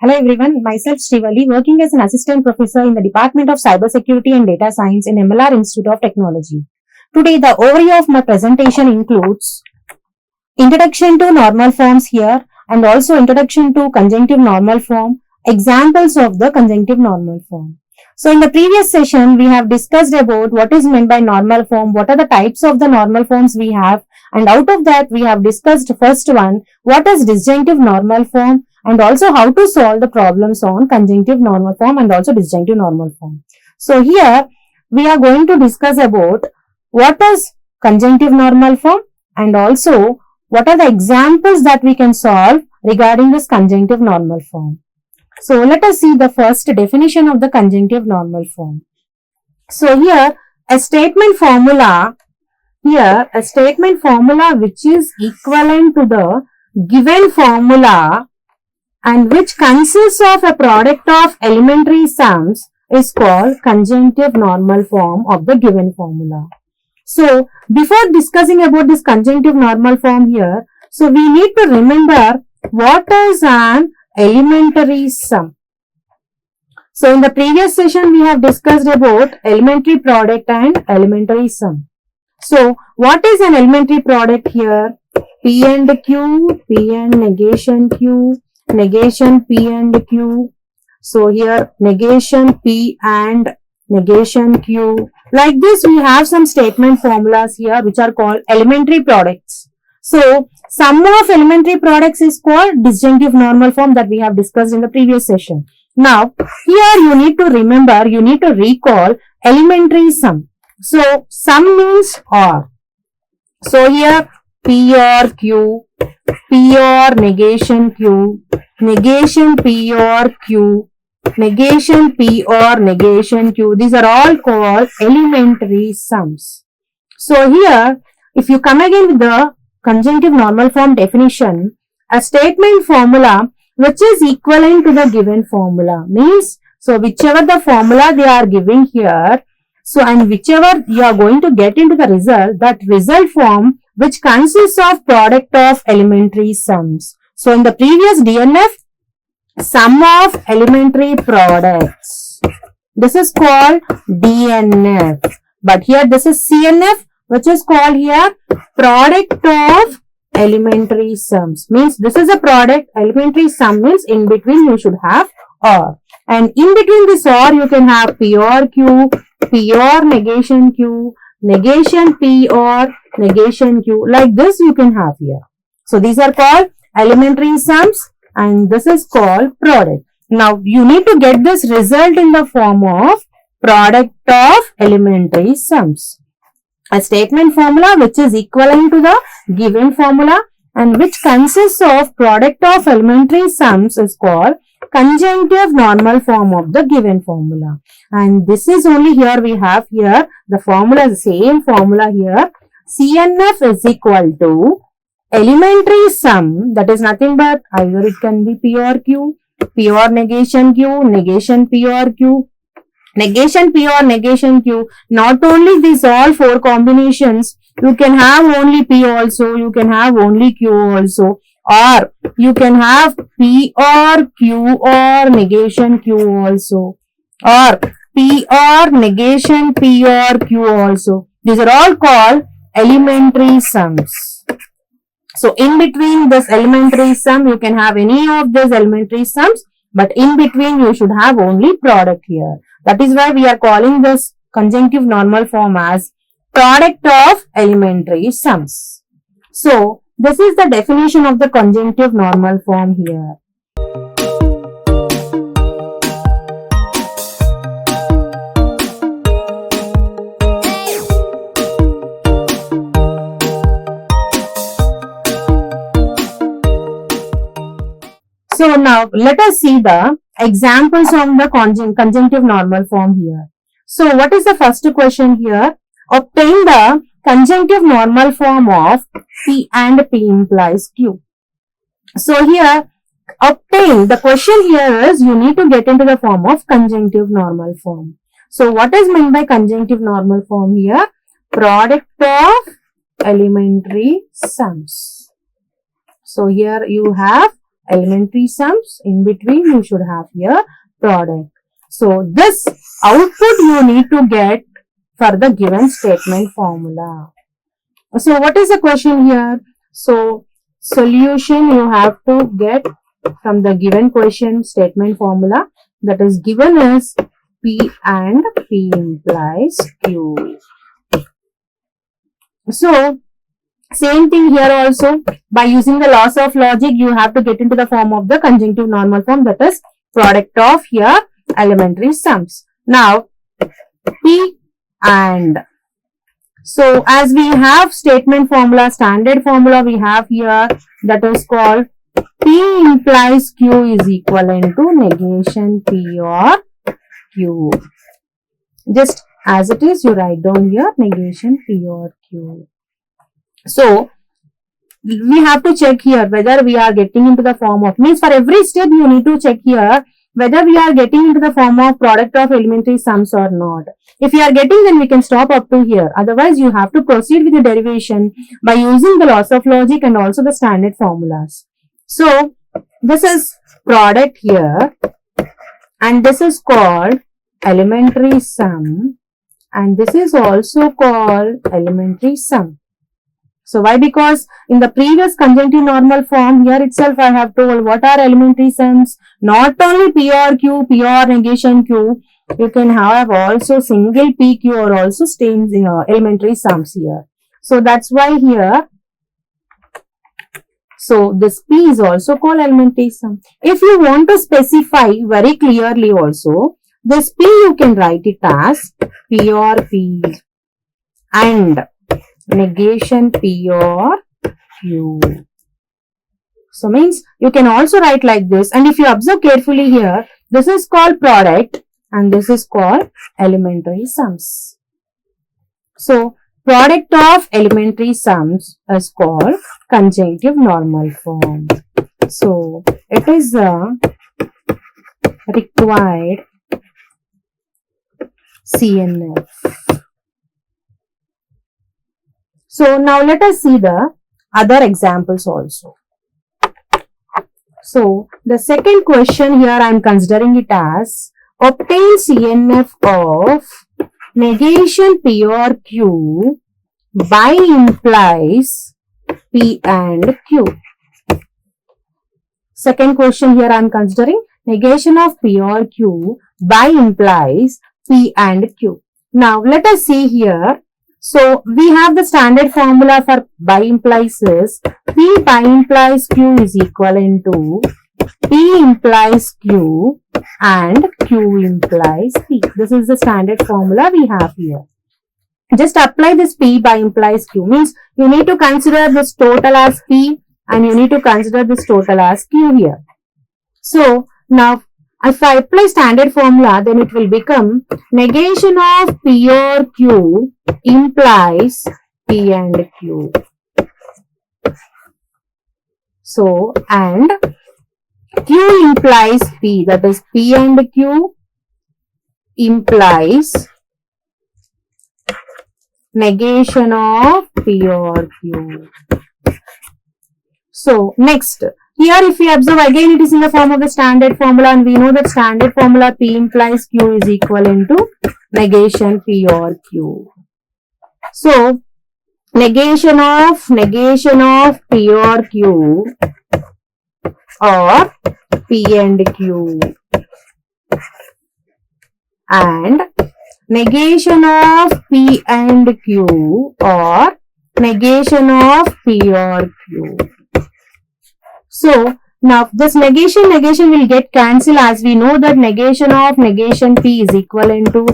Hello everyone, myself Srivalli, working as an assistant professor in the Department of Cybersecurity and Data Science in MLR Institute of Technology. Today the overview of my presentation includes introduction to normal forms here and also introduction to conjunctive normal form, examples of the conjunctive normal form. So in the previous session we have discussed about what is meant by normal form, what are the types of the normal forms we have, and out of that we have discussed first one, what is disjunctive normal form, and also how to solve the problems on conjunctive normal form and also disjunctive normal form. So here we are going to discuss about what is conjunctive normal form and also what are the examples that we can solve regarding this conjunctive normal form. So let us see the first definition of the conjunctive normal form. So here a statement formula which is equivalent to the given formula and which consists of a product of elementary sums is called conjunctive normal form of the given formula. So before discussing about this conjunctive normal form here, so we need to remember what is an elementary sum. So in the previous session we have discussed about elementary product and elementary sum. So what is an elementary product here? P and Q, P and negation Q, negation P and Q. So here negation P and negation Q. Like this we have some statement formulas here which are called elementary products. So sum of elementary products is called disjunctive normal form that we have discussed in the previous session. Now here you need to remember, you need to recall elementary sum. So sum means OR. So here P or Q, P or negation Q, negation P or Q, negation P or negation Q. These are all called elementary sums. So here if you come again with the conjunctive normal form definition, a statement formula which is equivalent to the given formula means, so whichever the formula they are giving here, so and whichever you are going to get into the result, that result form which consists of product of elementary sums. So in the previous DNF, sum of elementary products. This is called DNF. But here this is CNF which is called here product of elementary sums. Means this is a product, elementary sum means in between you should have OR. And in between this OR you can have P or Q, P or negation Q, negation P or negation Q. Like this you can have here. So these are called elementary sums and this is called product. Now you need to get this result in the form of product of elementary sums. A statement formula which is equivalent to the given formula and which consists of product of elementary sums is called conjunctive normal form of the given formula. And this is only here we have here the formula, the same formula here. CNF is equal to elementary sum, that is nothing but either it can be P or Q, P or negation Q, negation P or Q, negation P or negation Q. Not only these all four combinations, you can have only P also, you can have only Q also, or you can have P or Q or negation Q also, or P or negation P or Q also. These are all called elementary sums. So in between this elementary sum you can have any of these elementary sums, but in between you should have only product here. That is why we are calling this conjunctive normal form as product of elementary sums. So this is the definition of the conjunctive normal form here. So now let us see the examples of the conjunctive normal form here. So what is the first question here? Obtain the conjunctive normal form of P and P implies Q. So here obtain, the question here is you need to get into the form of conjunctive normal form. So what is meant by conjunctive normal form here? Product of elementary sums. So here you have elementary sums. In between you should have here product. So this output you need to get for the given statement formula. So what is the question here? So solution you have to get from the given question statement formula, that is given as P and P implies Q. So same thing here also, by using the laws of logic you have to get into the form of the conjunctive normal form, that is product of here elementary sums. Now P and, so as we have statement formula, standard formula we have here, that is called P implies Q is equivalent to negation P or Q. Just as it is, you write down here negation P or Q. So we have to check here whether we are getting into the form of, means for every step you need to check here whether we are getting into the form of product of elementary sums or not. If you are getting, then we can stop up to here. Otherwise, you have to proceed with the derivation by using the laws of logic and also the standard formulas. So this is product here, and this is called elementary sum, and this is also called elementary sum. So why? Because in the previous conjunctive normal form, here itself I have told what are elementary sums. Not only P or Q, P or negation Q, you can have also single P, Q or also elementary sums here. So that's why here, so this P is also called elementary sum. If you want to specify very clearly also, this P you can write it as P or P and negation P or Q. So means you can also write like this, and if you observe carefully here, this is called product and this is called elementary sums. So product of elementary sums is called conjunctive normal form. So it is a required CNF. So now let us see the other examples also. So the second question here I am considering it as obtain CNF of negation P or Q by implies P and Q. Second question here I am considering negation of P or Q by implies P and Q. Now let us see here. So we have the standard formula for by implies is P by implies Q is equivalent to P implies Q and Q implies P. This is the standard formula we have here. Just apply this P by implies Q, means you need to consider this total as P and you need to consider this total as Q here. So now if I apply standard formula, then it will become negation of P or Q implies P and Q. So, and Q implies P, that is P and Q implies negation of P or Q. So, next. Here if we observe again, it is in the form of the standard formula, and we know that standard formula P implies Q is equivalent to negation P or Q. So negation of P or Q or P and Q and negation of P and Q or negation of P or Q. So now this negation will get cancelled, as we know that negation of negation P is equivalent to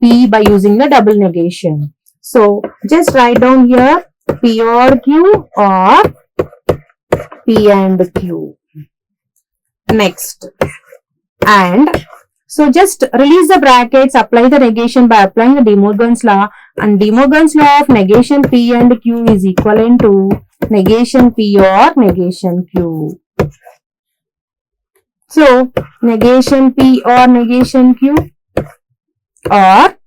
P by using the double negation. So just write down here P or Q or P and Q. Next, and so just release the brackets, apply the negation by applying the De Morgan's law, and De Morgan's law of negation P and Q is equivalent to negation P or negation Q. So negation P or negation Q or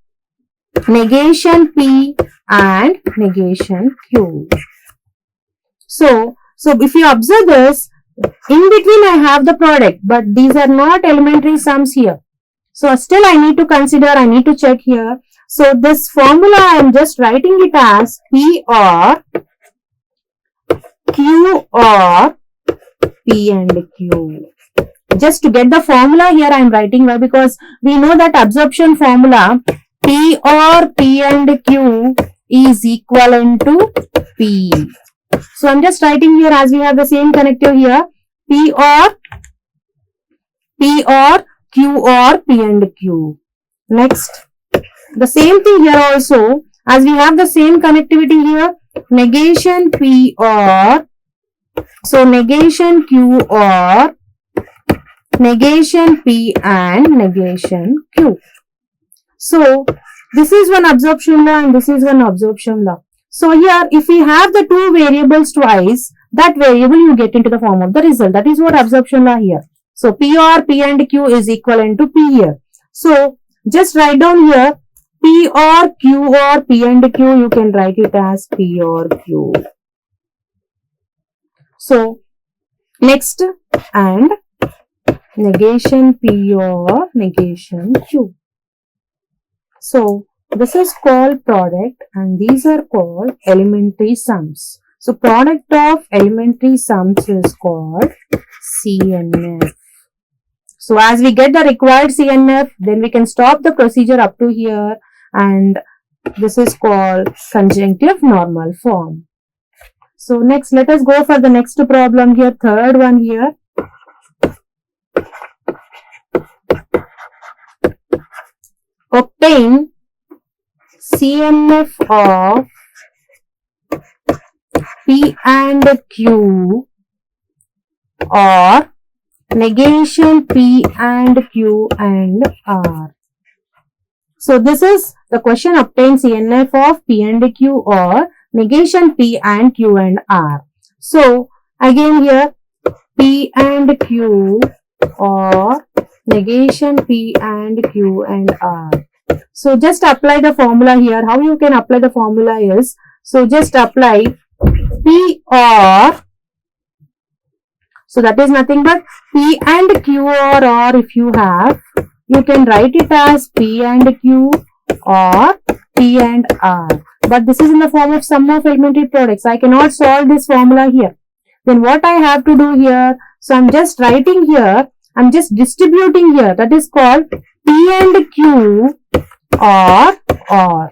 negation P and negation Q. So if you observe this, In between I have the product, but these are not elementary sums here. So still I need to consider, I need to check here. So this formula I am just writing it as P or Q or P and Q. Just to get the formula here I am writing, why? Because we know that absorption formula P or P and Q is equivalent to P. So I am just writing here as we have the same connective here, P or Q or P and Q. Next, the same thing here also, as we have the same connectivity here, negation P or, so negation Q or negation P and negation Q. So this is one absorption law and this is one absorption law. So here if we have the two variables twice, that variable you get into the form of the result. That is what absorption law here. So P or P and Q is equivalent to P here. So just write down here P or Q or P and Q, you can write it as P or Q. So next, and negation P or negation Q. So this is called product and these are called elementary sums. So product of elementary sums is called CNF. So as we get the required CNF, then we can stop the procedure up to here, and this is called conjunctive normal form. So next, let us go for the next problem here, third one here. Obtain CNF of P and Q or negation P and Q and R. So this is the question, obtain CNF of P and Q or negation P and Q and R. So again here P and Q or negation P and Q and R. So just apply the formula here. How you can apply the formula is, so just apply P or, so that is nothing but P and Q or R. If you have, you can write it as P and Q or P and R. But this is in the form of sum of elementary products. I cannot solve this formula here. Then what I have to do here, so I am just writing here, I am just distributing here. That is called P and Q or R.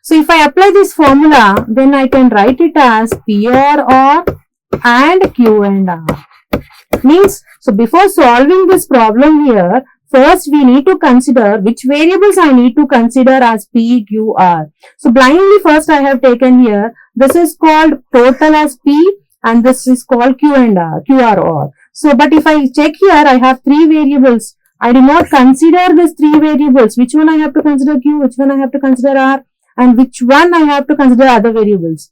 So if I apply this formula, then I can write it as P or R and Q and R. Means, so before solving this problem here, first we need to consider which variables I need to consider as P, Q, R. So blindly first I have taken here, this is called total as P and this is called Q and R, Q, R, R. So but if I check here, I have three variables. I do not consider these three variables. Which one I have to consider Q, which one I have to consider R, and which one I have to consider other variables.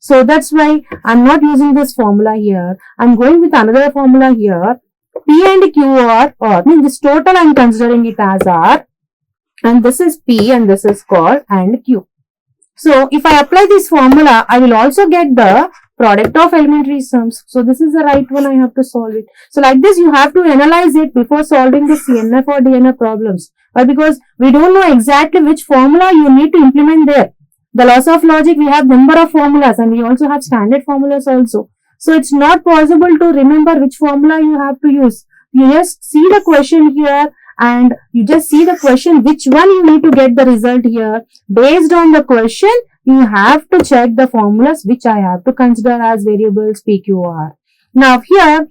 So that's why I'm not using this formula here. I'm going with another formula here. P and Q are R. Means this total I'm considering it as R. And this is P and this is called and Q. So if I apply this formula, I will also get the product of elementary sums. So this is the right one, I have to solve it. So like this you have to analyze it before solving the CNF or DNF problems. Why? Because we don't know exactly which formula you need to implement there. The laws of logic, we have number of formulas and we also have standard formulas also. So it's not possible to remember which formula you have to use. You just see the question here and you just see the question which one you need to get the result here. Based on the question, you have to check the formulas which I have to consider as variables P, Q, R. Now here,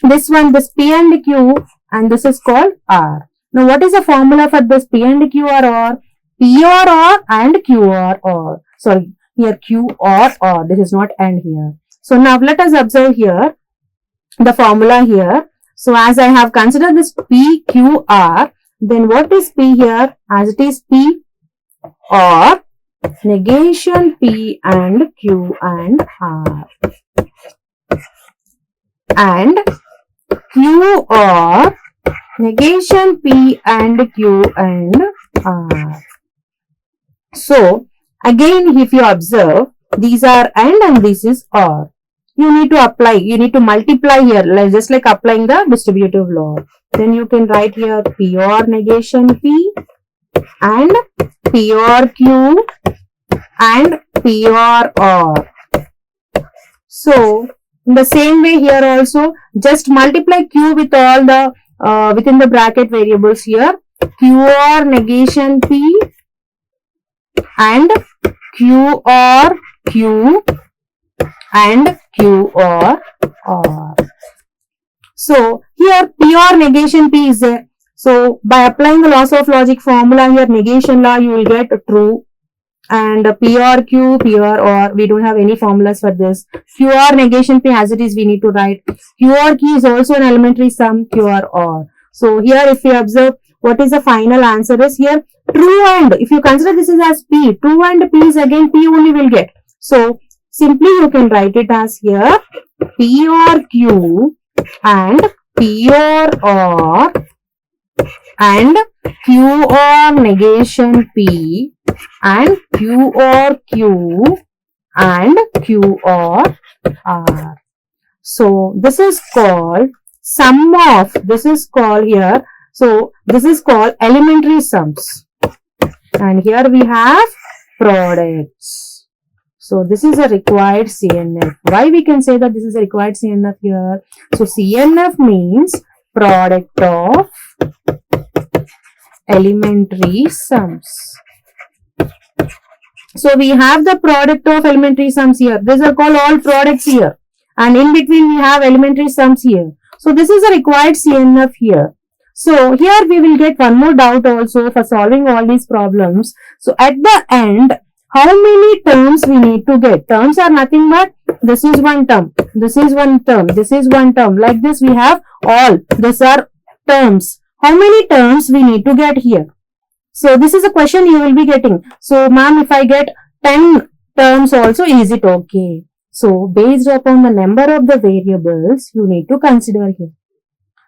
this one, this P and Q and this is called R. Now what is the formula for this P and Q or R? P or R and Q or R. Sorry, here Q or R. This is not and here. So now let us observe here the formula here. So as I have considered this P, Q, R, then what is P here? As it is P or negation P and Q and R. And Q or negation P and Q and R. So again if you observe, these are and this is R. you need to apply, you need to multiply here, just like applying the distributive law. Then you can write here pure negation P and pure Q and pure R. So in the same way here also, just multiply Q with all the within the bracket variables here, QR negation P and QR Q and QR R. So here pure negation P is there. So by applying the laws of logic formula here, negation law, you will get true. And pure Q, pure R, we don't have any formulas for this. QR negation P as it is, we need to write. QR Q is also an elementary sum, QR R. So here if you observe, what is the final answer is here, true and, if you consider this is as P, true and P is again P only will get. So simply you can write it as here, pure Q and pure R and QR negation P and QR Q and QR R. So this is called sum of, this is called here, so this is called elementary sums. And here we have products. So this is a required CNF. Why we can say that this is a required CNF here? So CNF means product of elementary sums. So we have the product of elementary sums here. These are called all products here. And in between we have elementary sums here. So this is a required CNF here. So here we will get one more doubt also for solving all these problems. So at the end, how many terms we need to get? Terms are nothing but this is one term, this is one term, this is one term. Like this we have all. These are terms. How many terms we need to get here? So this is a question you will be getting. So ma'am, if I get 10 terms also, is it okay? So based upon the number of the variables, you need to consider here.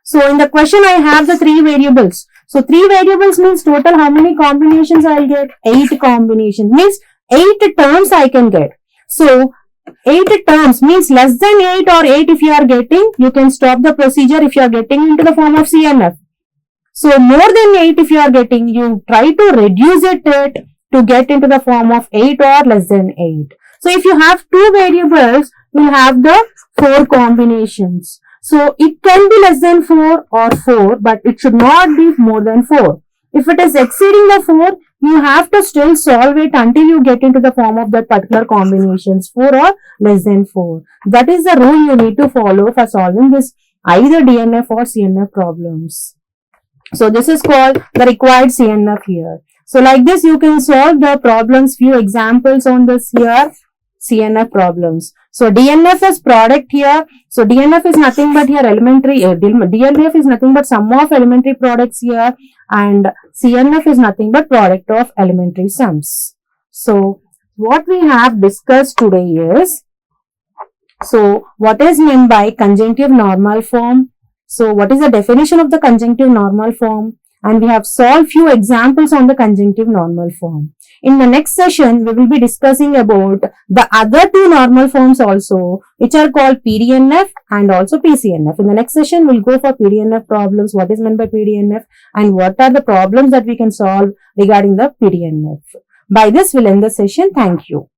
So in the question I have the 3 variables. So 3 variables means total how many combinations I will get? 8 combinations means 8 terms I can get. So 8 terms means less than 8 or 8 if you are getting, you can stop the procedure if you are getting into the form of CNF. So more than 8 if you are getting, you try to reduce it to get into the form of 8 or less than 8. So if you have 2 variables, you will have the 4 combinations. So it can be less than 4 or 4, but it should not be more than 4. If it is exceeding the 4, you have to still solve it until you get into the form of that particular combinations, 4 or less than 4. That is the rule you need to follow for solving this either DNF or CNF problems. So this is called the required CNF here. So like this you can solve the problems, few examples on this here, CNF problems. So DNF is product here. So DNF is nothing but here elementary, DNF is nothing but sum of elementary products here, and CNF is nothing but product of elementary sums. So what we have discussed today is, so what is meant by conjunctive normal form? So what is the definition of the conjunctive normal form? And we have solved few examples on the conjunctive normal form. In the next session, we will be discussing about the other 2 normal forms also, which are called PDNF and also PCNF. In the next session, we'll go for PDNF problems, what is meant by PDNF and what are the problems that we can solve regarding the PDNF. By this, we'll end the session. Thank you.